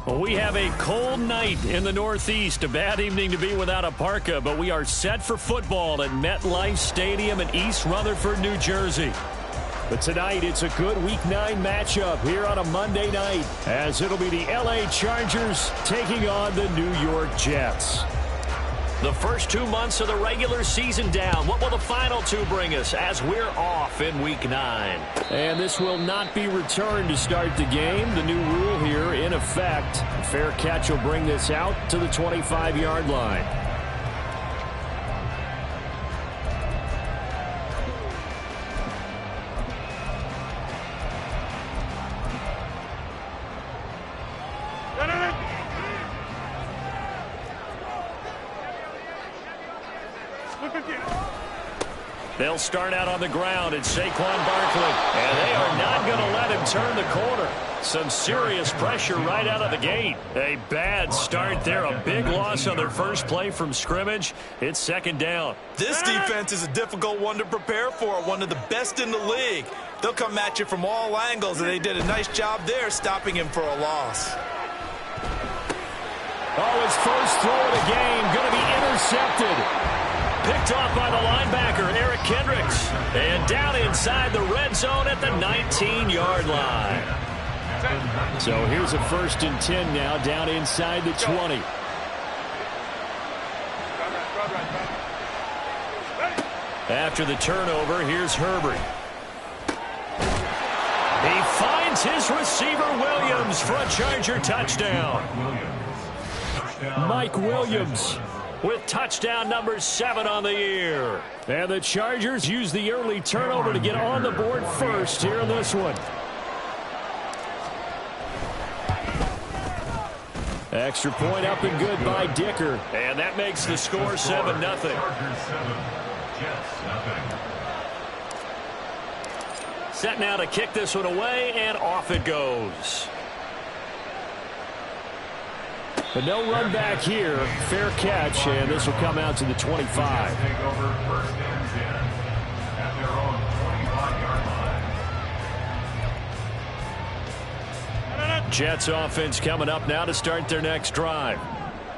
We have a cold night in the Northeast. A bad evening to be without a parka, but we are set for football at MetLife Stadium in East Rutherford, New Jersey. But tonight, it's a good Week 9 matchup here on a Monday night, as it'll be the L.A. Chargers taking on the New York Jets. The first 2 months of the regular season down. What will the final 2 bring us as we're off in Week 9? And this will not be returned to start the game. The new rule here in effect. A fair catch will bring this out to the 25-yard line. They'll start out on the ground. It's Saquon Barkley, and they are not going to let him turn the corner. Some serious pressure right out of the gate. A bad start there. A big loss on their first play from scrimmage. It's second down. This defense is a difficult one to prepare for. One of the best in the league. They'll come at you from all angles, and they did a nice job there stopping him for a loss. Oh, his first throw of the game going to be intercepted. Picked off by the linebacker, Eric Kendricks. And down inside the red zone at the 19-yard line. So here's a 1st and 10 now, down inside the 20. After the turnover, here's Herbert. He finds his receiver, Williams, for a Charger touchdown. Mike Williams with touchdown number 7 on the year. And the Chargers use the early turnover to get on the board first here in this one. Extra point up and good by Dicker. And that makes the score 7-0. Set now to kick this one away, and off it goes. But no run back here. Fair catch, and this will come out to the 25. Jets offense coming up now to start their next drive.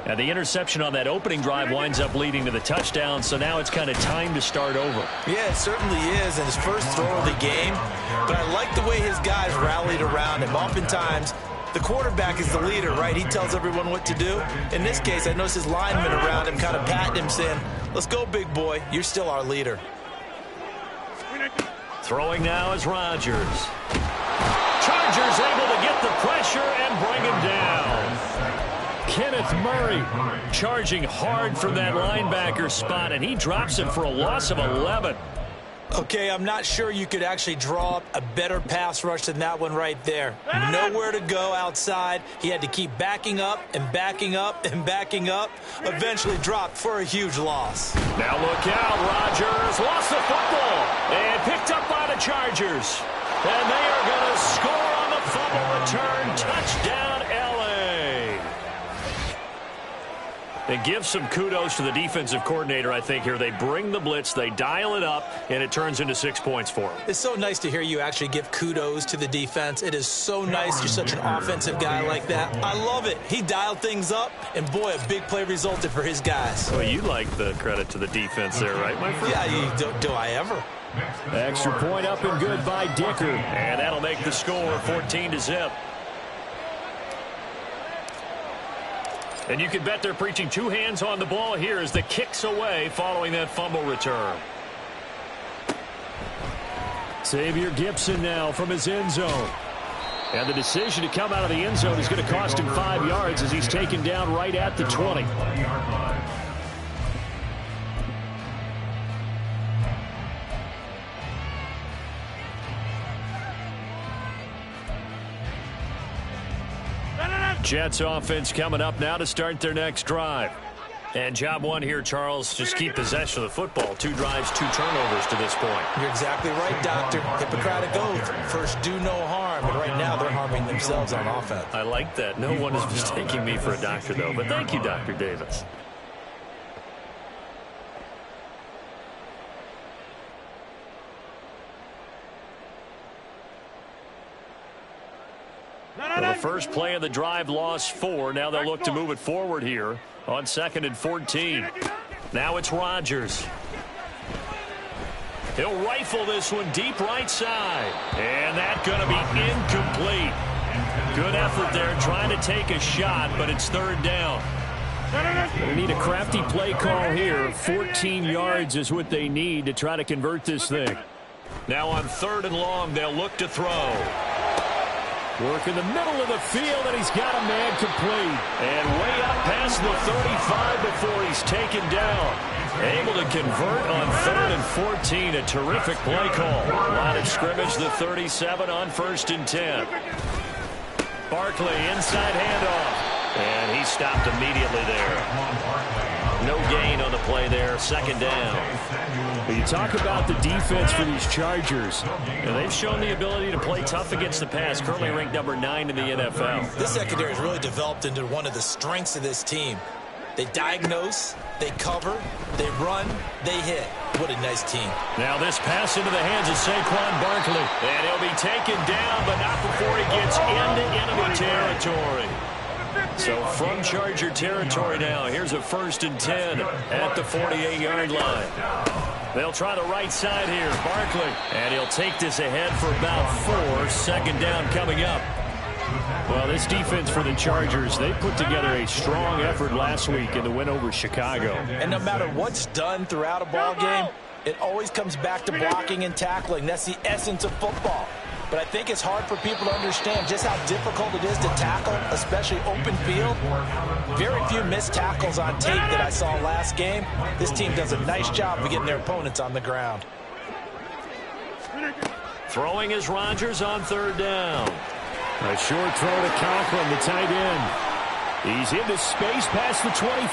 And the interception on that opening drive winds up leading to the touchdown, so now it's kind of time to start over. Yeah, it certainly is, and his first throw of the game. But I like the way his guys rallied around him. Oftentimes, the quarterback is the leader, right? He tells everyone what to do. In this case, I noticed his linemen around him kind of patting him, saying, let's go, big boy. You're still our leader. Throwing now is Rodgers. Chargers able to get the pressure and bring him down. Kenneth Murray charging hard from that linebacker spot, and he drops him for a loss of 11. Okay, I'm not sure you could actually draw up a better pass rush than that one right there. Nowhere to go outside. He had to keep backing up and backing up and backing up. Eventually dropped for a huge loss. Now look out. Rodgers lost the football and picked up by the Chargers. And they are going to score on the fumble return. Touchdown, L.A. It gives some kudos to the defensive coordinator, I think, here. They bring the blitz, they dial it up, and it turns into 6 points for them. It's so nice to hear you actually give kudos to the defense. It is so nice. You're such an offensive guy like that. I love it. He dialed things up, and boy, a big play resulted for his guys. Well, you like the credit to the defense there, right, my friend? Yeah, do I ever? Extra point up and good by Dicker. And that'll make the score 14-0. And you can bet they're preaching 2 hands on the ball here as the kick's away following that fumble return. Xavier Gipson now from his end zone. And the decision to come out of the end zone is going to cost him 5 yards as he's taken down right at the 20. Jets offense coming up now to start their next drive. And job one here, Charles, just keep possession of the football. 2 drives, 2 turnovers to this point. You're exactly right, Doctor. Hippocratic oath. First, do no harm. And right now, they're harming themselves on offense. I like that. No one is mistaking me for a doctor, though. But thank you, Dr. Davis. The first play of the drive lost 4. Now they'll look to move it forward here on 2nd and 14. Now it's Rodgers. He'll rifle this one deep right side. And that's going to be incomplete. Good effort there trying to take a shot, but it's 3rd down. They need a crafty play call here. 14 yards is what they need to try to convert this thing. Now on 3rd and long, they'll look to throw. Work in the middle of the field, and he's got a man complete. And way up past the 35 before he's taken down. Able to convert on 3rd and 14. A terrific play call. Line of scrimmage, the 37 on 1st and 10. Barkley, inside handoff. And he stopped immediately there. No gain on the play there. 2nd down. You talk about the defense for these Chargers. And they've shown the ability to play tough against the pass. Currently ranked number 9 in the NFL. This secondary has really developed into one of the strengths of this team. They diagnose, they cover, they run, they hit. What a nice team. Now this pass into the hands of Saquon Barkley. And he'll be taken down, but not before he gets into enemy territory. So from Charger territory now, here's a 1st and 10 at the 48-yard line. They'll try the right side here. Barkley. And he'll take this ahead for about 4. 2nd down coming up. Well, this defense for the Chargers, they put together a strong effort last week in the win over Chicago. And no matter what's done throughout a ball game, it always comes back to blocking and tackling. That's the essence of football. But I think it's hard for people to understand just how difficult it is to tackle, especially open field. Very few missed tackles on tape that I saw last game. This team does a nice job of getting their opponents on the ground. Throwing is Rodgers on 3rd down. A short throw to Conklin, the tight end. He's into space past the 25.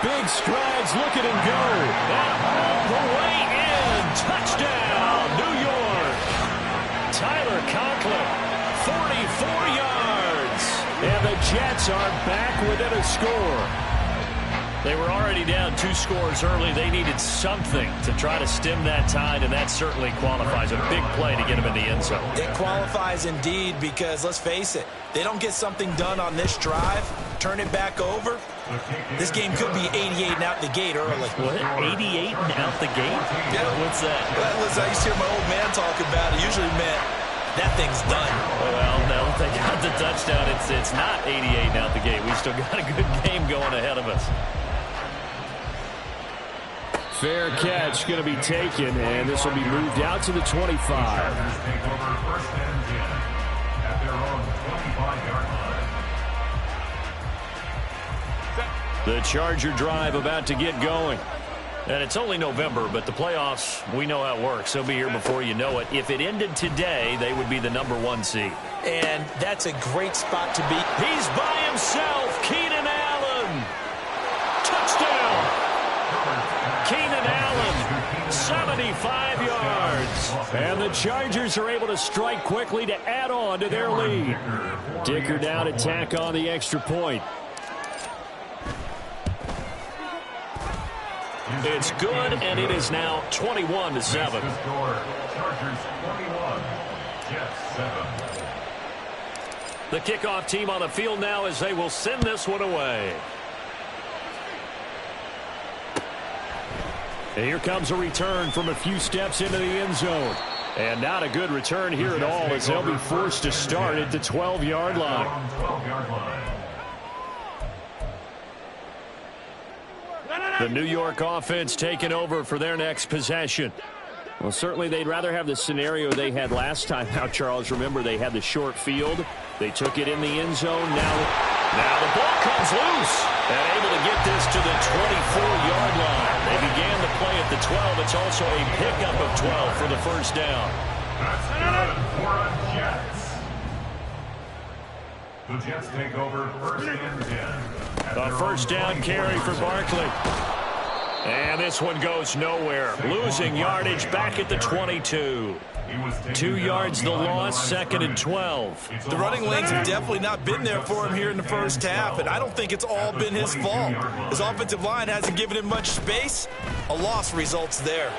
Big strides, look at him go. And all the way in. Touchdown, New York. Tyler Conklin, 44 yards. And the Jets are back within a score. They were already down 2 scores early. They needed something to try to stem that tide, and that certainly qualifies. A big play to get them in the end zone. It qualifies indeed because, let's face it, they don't get something done on this drive, turn it back over, this game could be 88 and out the gate early. What? 88 and out the gate? Yeah. What's that? Well, listen, I used to hear my old man talk about it. Usually meant that thing's done. Well, no, they got the touchdown. It's not 88 and out the gate. We still got a good game going ahead of us. Fair catch going to be taken, and this will be moved out to the 25. The Charger drive about to get going. And it's only November, but the playoffs, we know how it works. They'll be here before you know it. If it ended today, they would be the number 1 seed. And that's a great spot to be. He's by himself. Keenan Allen. Touchdown. Keenan Allen, 75 yards. And the Chargers are able to strike quickly to add on to their lead. Dicker down to tack on the extra point. It's good, and it is now 21-7. The kickoff team on the field now as they will send this one away. And here comes a return from a few steps into the end zone. And not a good return here at all as they'll be forced to start at the 12-yard line. The New York offense taking over for their next possession. Well, certainly they'd rather have the scenario they had last time out, Charles. Remember, they had the short field. They took it in the end zone. Now the ball comes loose. And able to get this to the 24-yard line. They began the play at the 12. It's also a pickup of 12 for the first down. That's good for the Jets. The Jets take over 1st and 10. A first down carry for Barkley. And this one goes nowhere. Losing yardage back at the 22. 2 yards the loss, 2nd and 12. The running lanes have definitely not been there for him here in the first half, and I don't think it's all been his fault. His offensive line hasn't given him much space. A loss results there.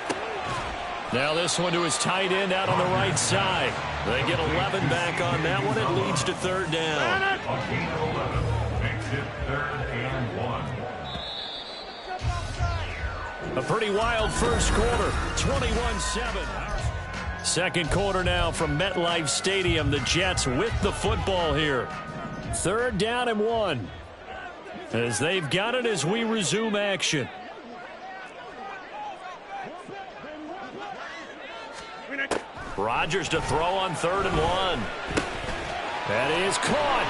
Now this one to his tight end out on the right side. They get 11 back on that one. It leads to third down. A gain of 11 makes it 3rd and 1. A pretty wild first quarter, 21-7. Second quarter now from MetLife Stadium. The Jets with the football here. 3rd down and 1. As they've got it as we resume action. Rodgers to throw on 3rd and 1. That is caught.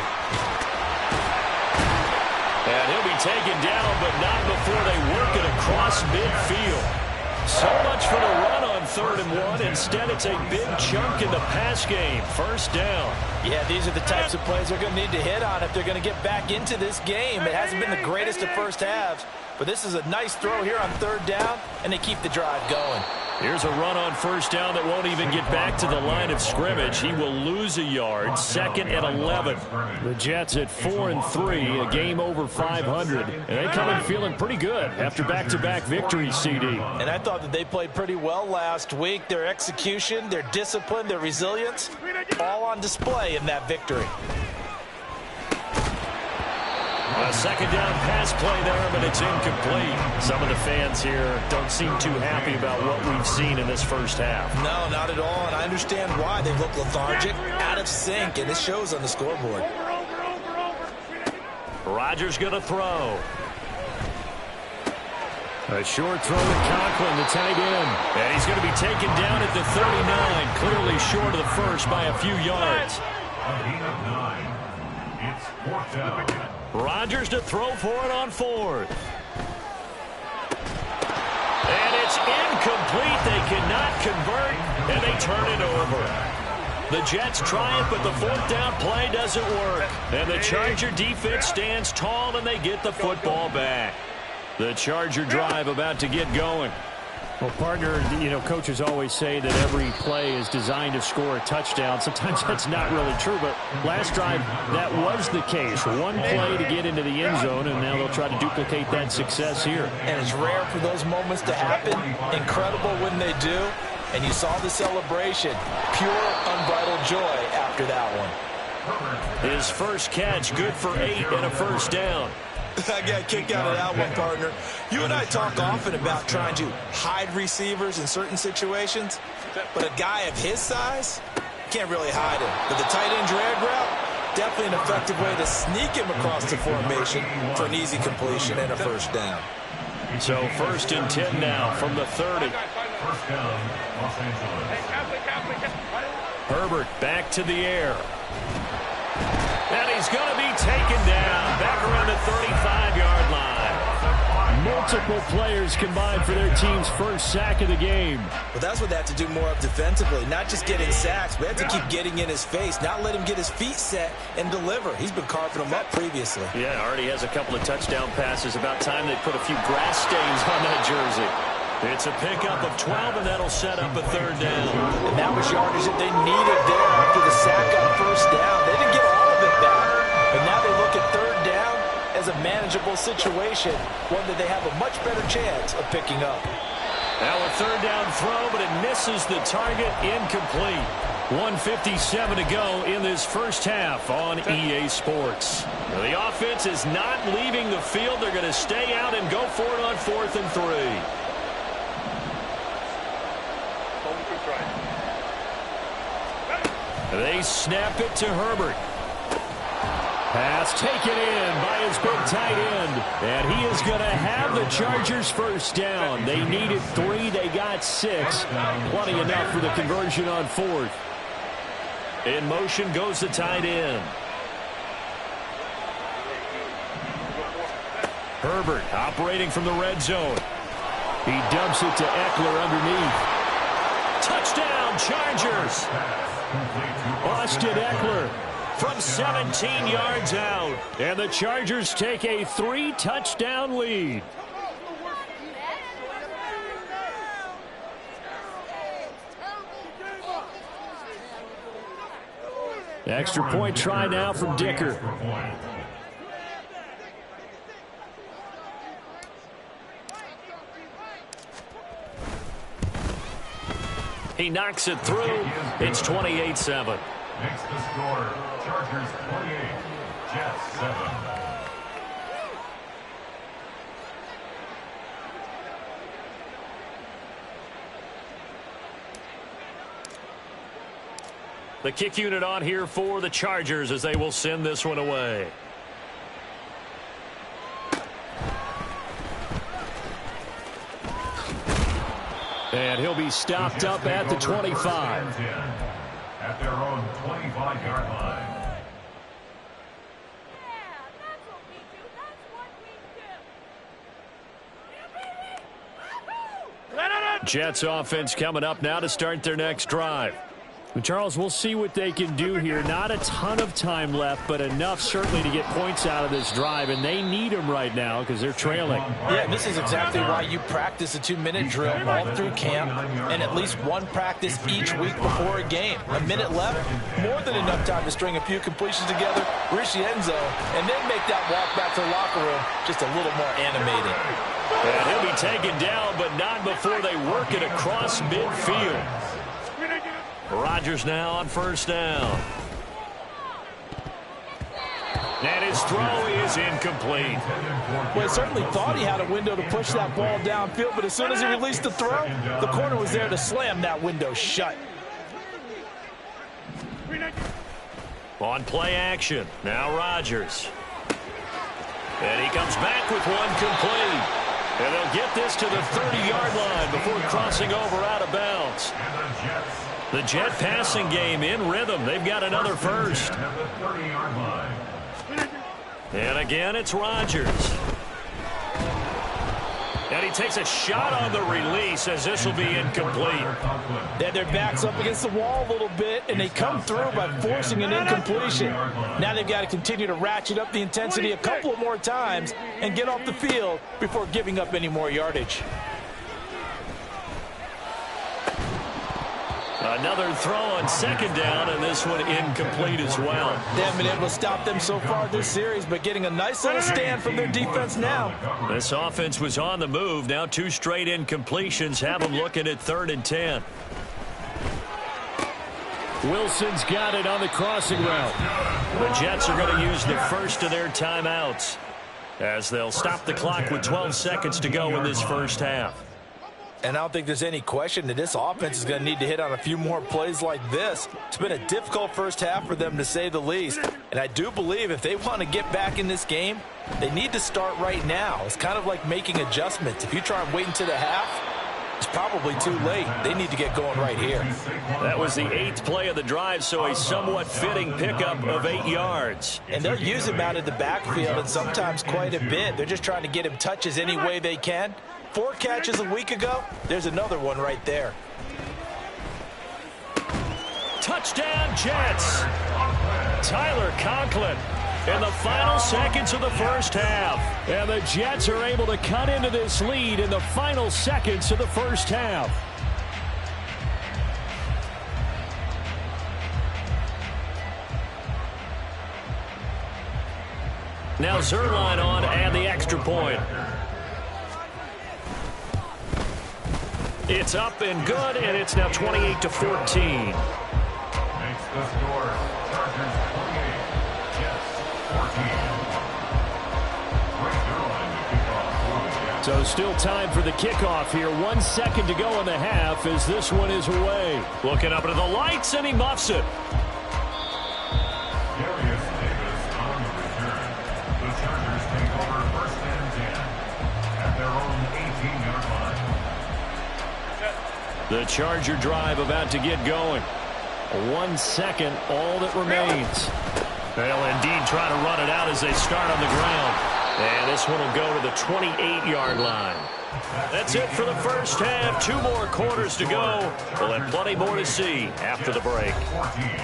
And he'll be taken down, but not before they work it across midfield. So much for the run on 3rd and 1. Instead, it's a big chunk in the pass game. First down. Yeah, these are the types of plays they're going to need to hit on if they're going to get back into this game. It hasn't been the greatest of first halves, but this is a nice throw here on 3rd down, and they keep the drive going. Here's a run on 1st down that won't even get back to the line of scrimmage. He will lose a yard. 2nd and 11. The Jets at 4-3, a game over 500. And they come in feeling pretty good after back-to-back victories, CD. And I thought that they played pretty well last week. Their execution, their discipline, their resilience, all on display in that victory. A 2nd down pass play there, but it's incomplete. Some of the fans here don't seem too happy about what we've seen in this first half. No, not at all, and I understand why. They look lethargic, out of sync, and it shows on the scoreboard. Rodgers going to throw. A short throw to Conklin, the tight end. And he's going to be taken down at the 39, clearly short of the first by a few yards. A gain of 9. It's 4th down. Rodgers to throw for it on 4th. And it's incomplete. They cannot convert, and they turn it over. The Jets try it, but the 4th down play doesn't work. And the Charger defense stands tall, and they get the football back. The Charger drive about to get going. Well, partner, coaches always say that every play is designed to score a touchdown. Sometimes that's not really true, but last drive, that was the case. One play to get into the end zone, and now they'll try to duplicate that success here. And it's rare for those moments to happen. Incredible when they do. And you saw the celebration. Pure, unbridled joy after that one. His first catch, good for 8 and a first down. I got a kick out of that one, partner. You and I talk often about trying to hide receivers in certain situations, but a guy of his size can't really hide him. But the tight end drag route, definitely an effective way to sneak him across the formation for an easy completion and a first down. So 1st and 10 now from the 30. First down, Los Angeles. Herbert back to the air. And he's going to be taken down back around the 35-yard line. Multiple players combined for their team's first sack of the game. Well, that's what they have to do more of defensively. Not just getting sacks, but they have to keep getting in his face. Not let him get his feet set and deliver. He's been carving them up previously. Yeah, already has a couple of touchdown passes. About time they put a few grass stains on that jersey. It's a pickup of 12, and that'll set up a 3rd down. And that was yardage that they needed there after the sack on 1st down. They didn't get all of it back. But now they look at 3rd down as a manageable situation, one that they have a much better chance of picking up. Now a 3rd down throw, but it misses the target, incomplete. 1:57 to go in this first half on EA Sports. The offense is not leaving the field. They're going to stay out and go for it on 4th and 3. They snap it to Herbert. Pass taken in by his big tight end. And he is going to have the Chargers first down. They needed 3. They got 6. Plenty enough for the conversion on 4th. In motion goes the tight end. Herbert operating from the red zone. He dumps it to Eckler underneath. Touchdown, Chargers. Austin Eckler from 17 yards out. And the Chargers take a 3-touchdown lead. Extra point try now from Dicker. He knocks it through. It's 28-7. Makes the score Chargers 28, Jets 7. The kick unit on here for the Chargers as they will send this one away. And he'll be stopped up at the 25. At their own 25-yard line. Jets offense coming up now to start their next drive. Charles, we'll see what they can do here. Not a ton of time left, but enough certainly to get points out of this drive, and they need them right now because they're trailing. Yeah, this is exactly why you practice a 2-minute drill all through camp and at least one practice each week before a game. A minute left, more than enough time to string a few completions together, reach the end zone, and then make that walk back to the locker room just a little more animated. And he'll be taken down, but not before they work it across midfield. Rodgers now on first down. And his throw is incomplete. Well, he certainly thought he had a window to push that ball downfield, but as soon as he released the throw, the corner was there to slam that window shut. On play action, now Rodgers. And he comes back with one complete. And they'll get this to the 30-yard line before crossing over out of bounds. The Jet passing game in rhythm. They've got another first. And again, it's Rodgers. And he takes a shot on the release as this will be incomplete. Then their backs up against the wall a little bit, and they come through by forcing an incompletion. Now they've got to continue to ratchet up the intensity a couple of more times and get off the field before giving up any more yardage. Another throw on second down, and this one incomplete as well. They haven't been able to stop them so far this series, but getting a nice little stand from their defense now. This offense was on the move. Now two straight incompletions have them looking at 3rd and 10. Wilson's got it on the crossing route. The Jets are going to use the first of their timeouts as they'll stop the clock with 12 seconds to go in this first half. And I don't think there's any question that this offense is going to need to hit on a few more plays like this. It's been a difficult first half for them, to say the least. And I do believe if they want to get back in this game, they need to start right now. It's kind of like making adjustments. If you try and wait until the half, it's probably too late. They need to get going right here. That was the 8th play of the drive, so a somewhat fitting pickup of 8 yards. And they'll use him out of the backfield, and sometimes quite a bit. They're just trying to get him touches any way they can. 4 catches a week ago, there's another one right there. Touchdown, Jets. Tyler Conklin in the final seconds of the first half. And the Jets are able to cut into this lead in the final seconds of the first half. Now Zerline on and the extra point. It's up and good, and it's now 28-14. Makes the score Chargers 28, Jets 14. So still time for the kickoff here. 1 second to go in the half as this one is away. Looking up into the lights, and he muffs it. Darius Davis on the return. The Chargers take over 1st and 10 at their own 18-yard line. The Charger drive about to get going. 1 second, all that remains. They'll indeed try to run it out as they start on the ground. And this one will go to the 28-yard line. That's it for the first half. 2 more quarters to go. We'll have plenty more to see after the break. 14.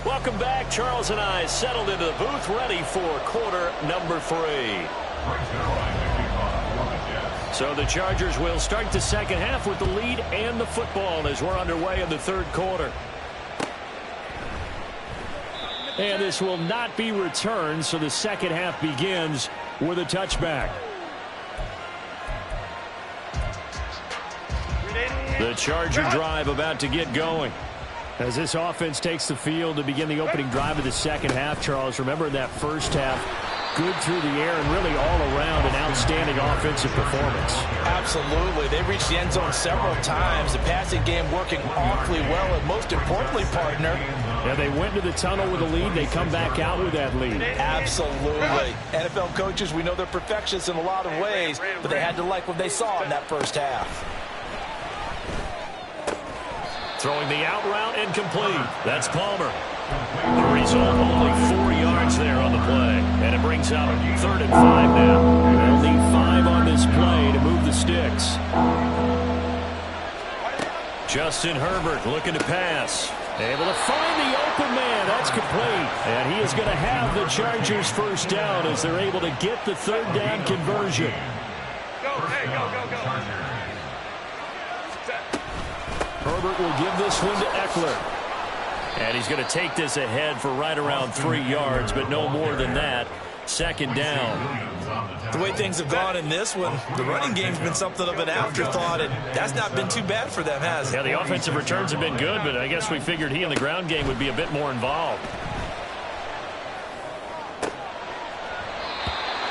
Welcome back. Charles and I settled into the booth, ready for quarter number 3. So the Chargers will start the second half with the lead and the football as we're underway in the third quarter. And this will not be returned, so the second half begins with a touchback. The Charger drive about to get going. As this offense takes the field to begin the opening drive of the second half, Charles, remember in that first half, good through the air and really all around an outstanding offensive performance. Absolutely. They reached the end zone several times. The passing game working awfully well, and most importantly, partner. Yeah, they went to the tunnel with a lead. They come back out with that lead. Absolutely. NFL coaches, we know they're perfectionists in a lot of ways, but they had to like what they saw in that first half. Throwing the out route incomplete. That's Palmer. The result, only 4 yards there on the play. And it brings up 3rd and 5 now. They'll need 5 on this play to move the sticks. Justin Herbert looking to pass. Able to find the open man. That's complete. And he is going to have the Chargers first down as they're able to get the 3rd down conversion. Go, hey, go. Herbert will give this one to Eckler. And he's going to take this ahead for right around 3 yards, but no more than that. 2nd down. The way things have gone in this one, the running game's been something of an afterthought, and that's not been too bad for them, has it? Yeah, the offensive returns have been good, but I guess we figured he in the ground game would be a bit more involved.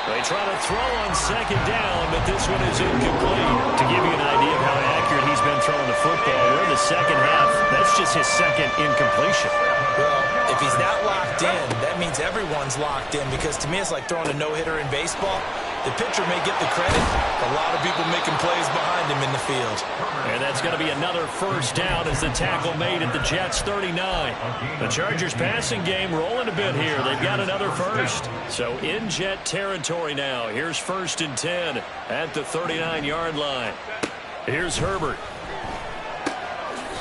They try to throw on 2nd down, but this one is incomplete. To give you an idea of how accurate he's been throwing the football, we're in the second half. That's just his 2nd incompletion. Well, if he's not locked in, that means everyone's locked in, because to me it's like throwing a no-hitter in baseball. The pitcher may get the credit, a lot of people making plays behind him in the field. And that's going to be another first down as the tackle made at the Jets' 39. The Chargers passing game rolling a bit here. They've got another first. So in Jet territory now. Here's 1st and 10 at the 39-yard line. Here's Herbert.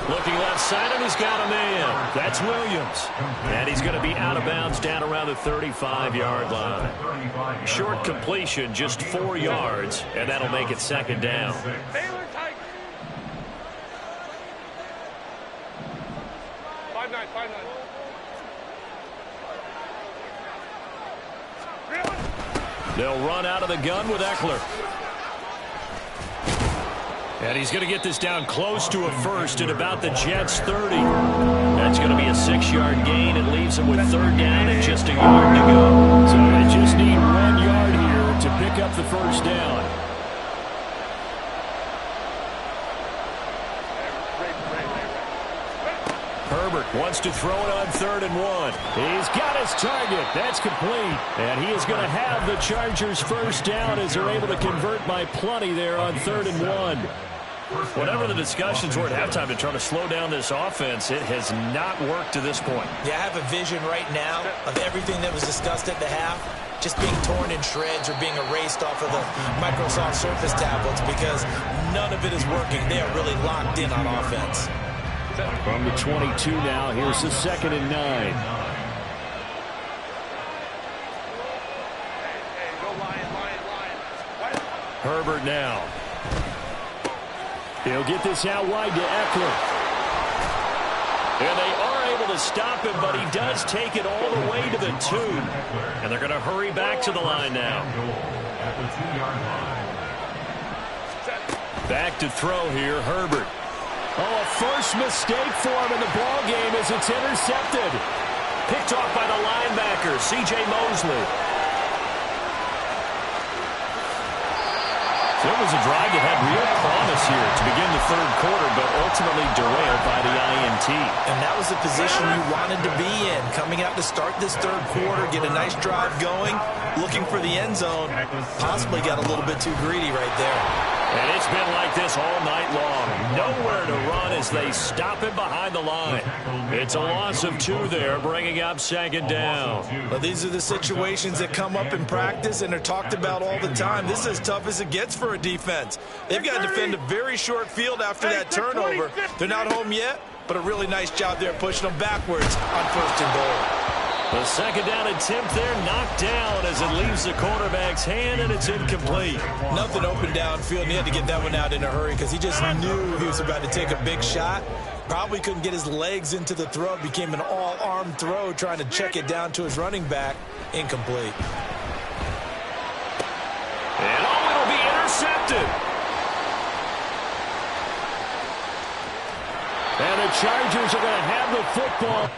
Looking left side, and he's got a man. That's Williams. And he's going to be out of bounds down around the 35-yard line. Short completion, just 4 yards, and that'll make it 2nd down. They'll run out of the gun with Eckler. And he's going to get this down close to a first at about the Jets' 30. That's going to be a 6-yard gain. It leaves him with 3rd down and just a yard to go. So they just need 1 yard here to pick up the first down. Herbert wants to throw it on 3rd and 1. He's got his target. That's complete. And he is going to have the Chargers first down as they're able to convert by plenty there on 3rd and 1. Whatever the discussions were at halftime to try to slow down this offense, it has not worked to this point. Yeah, I have a vision right now of everything that was discussed at the half just being torn in shreds or being erased off of the Microsoft Surface tablets, because none of it is working. They are really locked in on offense. From the 22 now, here's the 2nd and 9. Herbert now. He'll get this out wide to Eckler. And they are able to stop him, but he does take it all the way to the 2. And they're going to hurry back to the line now. Back to throw here, Herbert. Oh, a first mistake for him in the ball game as it's intercepted. Picked off by the linebacker, C.J. Mosley. So it was a drive that had real promise here to begin the 3rd quarter, but ultimately derailed by the INT. And that was the position you wanted to be in, coming out to start this 3rd quarter, get a nice drive going, looking for the end zone. Possibly got a little bit too greedy right there. And it's been like this all night long. Nowhere to run as they stop him behind the line. It's a loss of 2 there, bringing up 2nd down. Well, these are the situations that come up in practice and are talked about all the time. This is as tough as it gets for a defense. They've got to defend a very short field after that turnover. They're not home yet, but a really nice job there pushing them backwards on 1st and goal. The second down attempt there knocked down as it leaves the quarterback's hand, and it's incomplete. Nothing open downfield, and he had to get that one out in a hurry because he just knew he was about to take a big shot. Probably couldn't get his legs into the throw. It became an all-arm throw trying to check it down to his running back. Incomplete. And it'll be intercepted. And the Chargers are going to have the football.